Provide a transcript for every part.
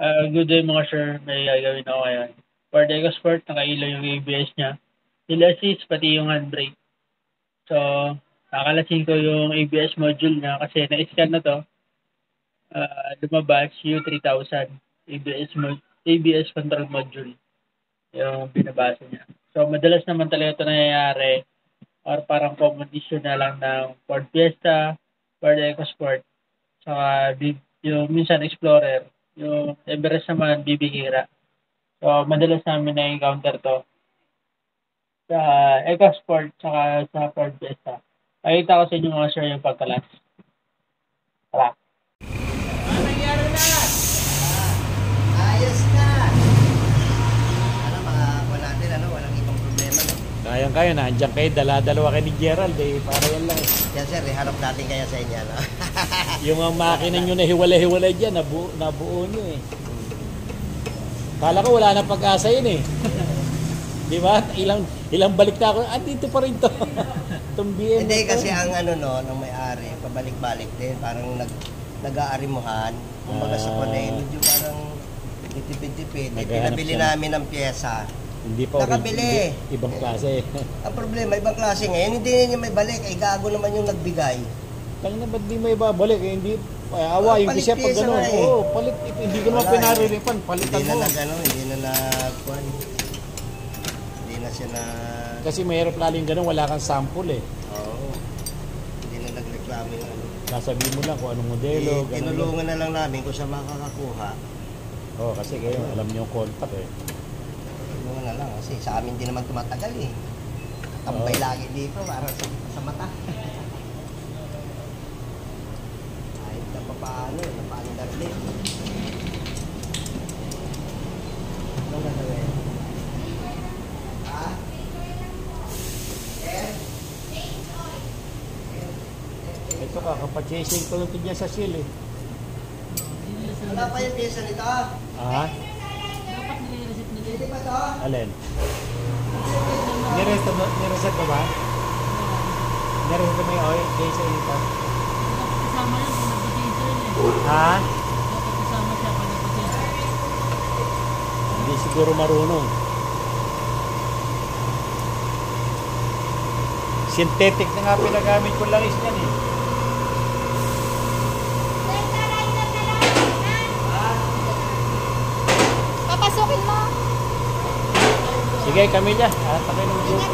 Good day mga sir, may gagawin ako ngayon. For the EcoSport, nakailaw yung ABS niya. Hill assist, pati yung handbrake. So, nakalasin ko yung ABS module niya kasi na-scan na to. Lumabas U3000 ABS control module yung binabasa niya. So, madalas naman talaga ito nangyayari or parang common issue na lang ng Ford Fiesta, Ford EcoSport, saka yung minsan Explorer, yung Everest naman bibihira. So, madalas namin na-encounter to sa EcoSport saka sa Ford Fiesta. Pakita ko sa inyo mga sir yung pagkalas. Tara. Nangyari na! Ayos na! Ano, makakuha natin, walang ibang problema. No? Kayang-kaya na, andyan kayo, dala-dalawa kayo ni Gerald, para yan lang. Yan sir, harap natin kaya sa inyo. No? Yung makina nyo na hiwalay-hiwalay dyan, nabuo nyo eh. Kala ko wala na pag-asa yun eh. Di ba? Ilang balik na ako, dito pa rin to. Hindi kasi ang ng may-ari, pabalik-balik din, parang nag-aarimuhan. Kumbaga sa panay, medyo parang ditipid-tipid. Pinabili namin ng pyesa. Hindi pa nakabili. Ibang klase. Ang problema, ibang klase ngayon, hindi niya may balik. Ay gago naman yung nagbigay. Tangin na, ba't di may babalik? Hindi, awayin ko siya pag gano'n. Oo, palit. Hindi ko naman pinariripan. Palitan mo. Hindi na hindi na siya na... Kasi mahirap laling gano'n, wala kang sample eh. Oo. Hindi na nagreklamo yung sasabihin mo lang kung anong modelo. Tinulungan na lang namin kung siya makakakuha. Oo, kasi kayo, alam niyo yung contact eh. Tinulungan na lang kasi sa amin din naman tumatagal eh. Tambay lagi dito para sa mata. Kahit na paano, napaandar din. Ano na gawin? Ha? Ito ka, kapag-chasing ko lang ito dyan sa seal eh. Wala pa yung pyesa nito? Ah? Dapat nire-reset nila. Hindi pa ito? Alin? Nireset mo ba? Nireset mo yung oil? Chasing ito? Dapat kasama yan kung nag-chaser eh. Ha? Dapat kasama siya pag nag-chaser. Hindi siguro marunong. Synthetic na nga pinagamit ko lang is yan eh. Papasukin mo. Sige, Camilla. Takay ng grupo.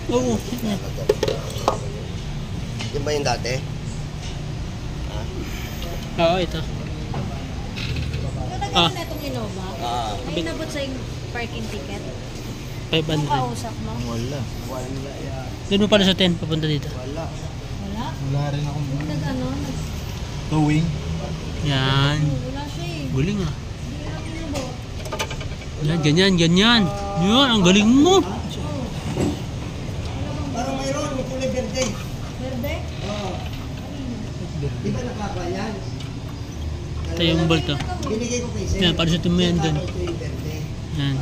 Oo. Yung ba yung dati? Oo, ito. Yung nagano na itong Innova, Ah. may inabot sa yung parking ticket. Kung 500. kausap mo. Wala. Wala yan. Doon mo pala sa 10 papunta dito. Wala. Wala? Wala rin akong Nag-ano? towing. Yan. Wala siya eh. Galing ah. Hindi na pinubot. Yan, ganyan, ganyan. Yan, ang galing mo. Parang mayroon, may kulay verde. Verde? Oo. Di ba nakaka yan? Ito yung bolt oh. Binigay ko kay Sir. Yan, para sa mo yan dun. Ito yung verde. Yan.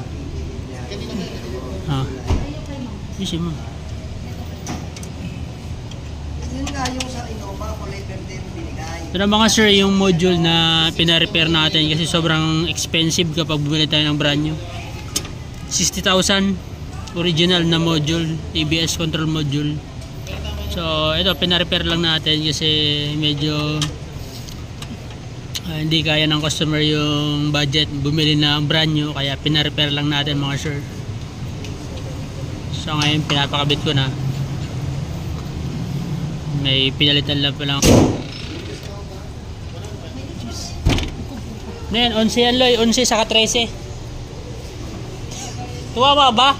Ha. Isi mo. Yun nga yung sa Innova, kulay verde yung binigay. Ito na mga sir, yung module na pina-repair natin kasi sobrang expensive kapag bumili tayo ng brand new. 60,000 original na module, ABS control module. So ito pina-repair lang natin kasi medyo hindi kaya ng customer yung budget bumili na ang brand new, kaya pina-repair lang natin mga sir. So ngayon pinapakabit ko na. May pinalitan lang pa lang. Ngayon, 11 yan Loy, 11 saka 13. Tuwawa ba?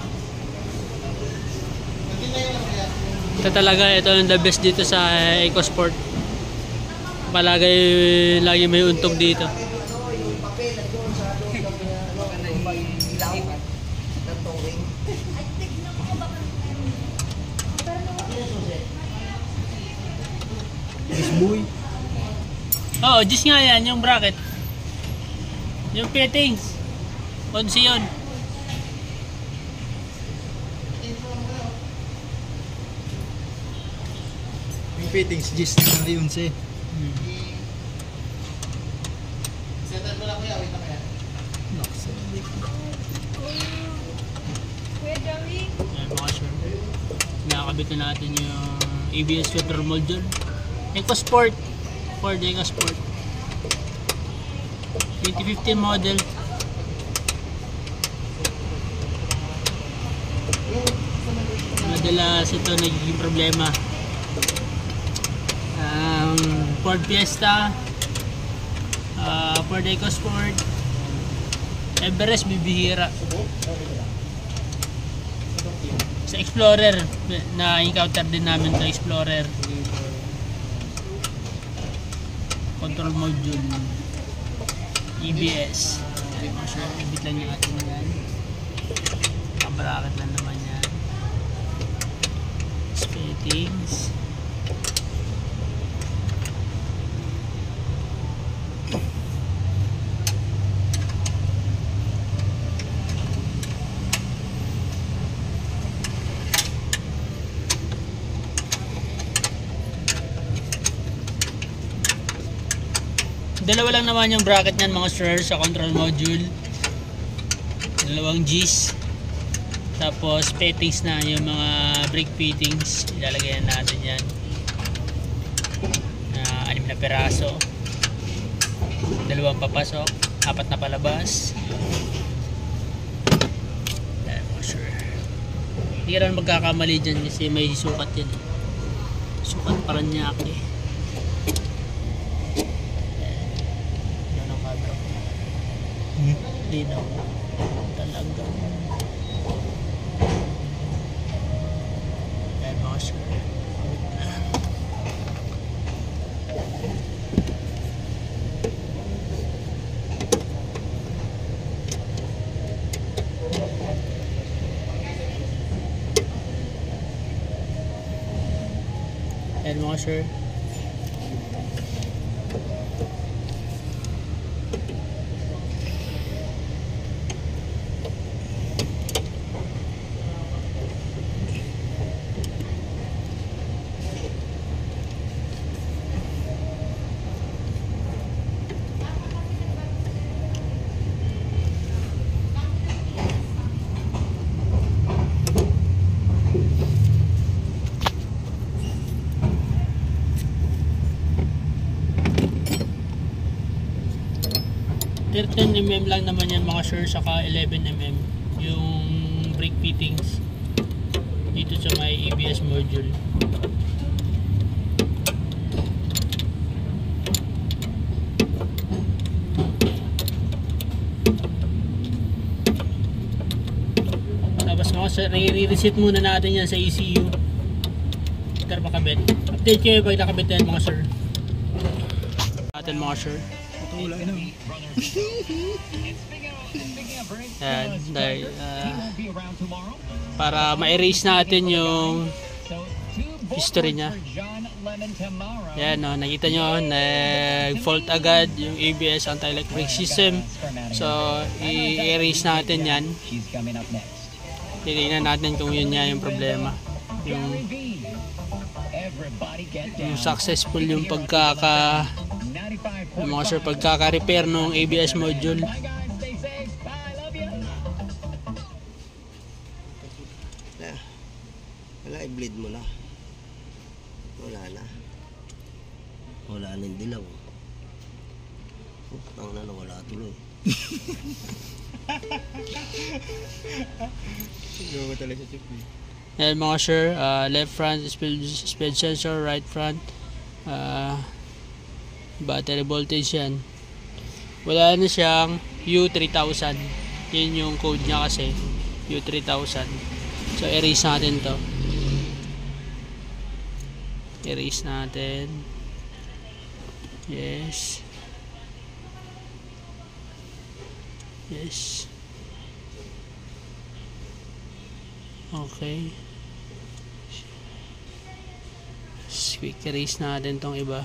Ito talaga, ito yung the best dito sa EcoSport. Palagay, lagi may untog dito. Yung papel na doon sa may ilaw ng towing. Isboy. Oo, just nga yan, yung bracket. Yung fittings. 11 yun. Yung fittings, gis na yun siya. Ayan mga sir. Nakakabit na natin yung ABS control module. EcoSport. Ford EcoSport. 2015 model. Madalas ito nagiging problema. Ford Fiesta, Ford EcoSport, Everest bibihira. Sa Explorer, na-encounter din namin sa Explorer. Control module, EBS. Ay, sure, ibit lang yung atin yan. Kabracket lang naman yan. Fittings. Dalawa lang naman yung bracket niyan mga sir sa control module. Dalawang G's. Tapos fittings na yung mga brake fittings. Ilalagay natin yan. 6 na peraso. 2 papasok. 4 na palabas. Ayan mga sir. Hindi ka rin magkakamali dyan kasi may sukat yan. Sukat Paranaque. Linaw talaga. Ayan mga sir. Ayan mga sir. Mm lang naman yan mga sir, saka 11mm yung brake fittings dito sa may ABS module. Tapos mga i-reset muna natin yan sa ECU. After makabit. Update kayo pag nakabit yan mga sir. Natin mga sir. Patulay na. Yan, dahil, para ma-erase natin yung history niya. Yan, no, nakita nyo, nag-fault agad yung ABS anti-lock brake system. So, i-erase natin yan. Titignan natin kung yun nga yung problema. Yung successful yung pagkaka-repair ng ABS module. Wala, i-bleed mo na. Wala na. Wala na yung dilaw. Ang na wala tuloy. Yan mga sir, left front speed sensor, right front battery voltage yan. Wala na siyang U3000. Yun yung code niya kasi, U3000. So erase natin to. Erase natin. Yes. Yes. Okay. Quick erase natin tong iba.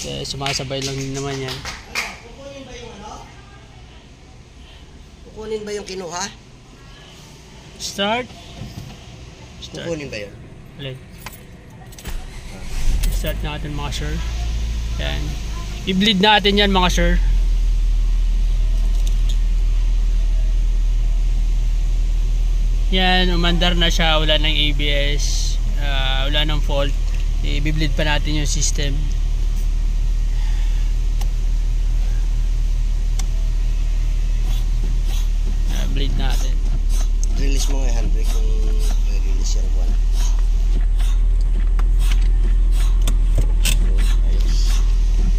Kaya sumasabay lang din naman yan. Kukunin ba yung ano? Kukunin ba yung kinuha? Start. Kukunin ba yun? Alin. Start natin mga sir. Yan. I-bleed natin yan mga sir. Yan, umandar na siya, wala ng ABS, wala ng fault. I-bleed pa natin yung system. Bleed natin. Release mo nga yung handbrake kung release yung wala.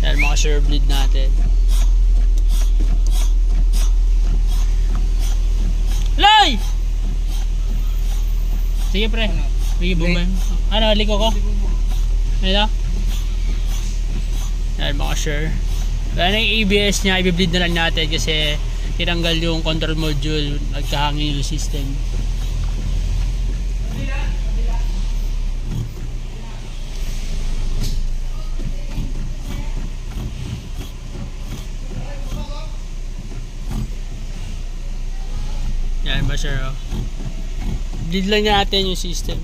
Yan mga sir, bleed natin. Lay! Sige pre. Sige bumay. Ano, liko ko? Ano? Yan mga sir. Wala na yung ABS niya, i-bleed na lang natin kasi tinanggal yung control module, nagkahangin yung system. Yan ba sir? Oh. Bleed lang natin yung system.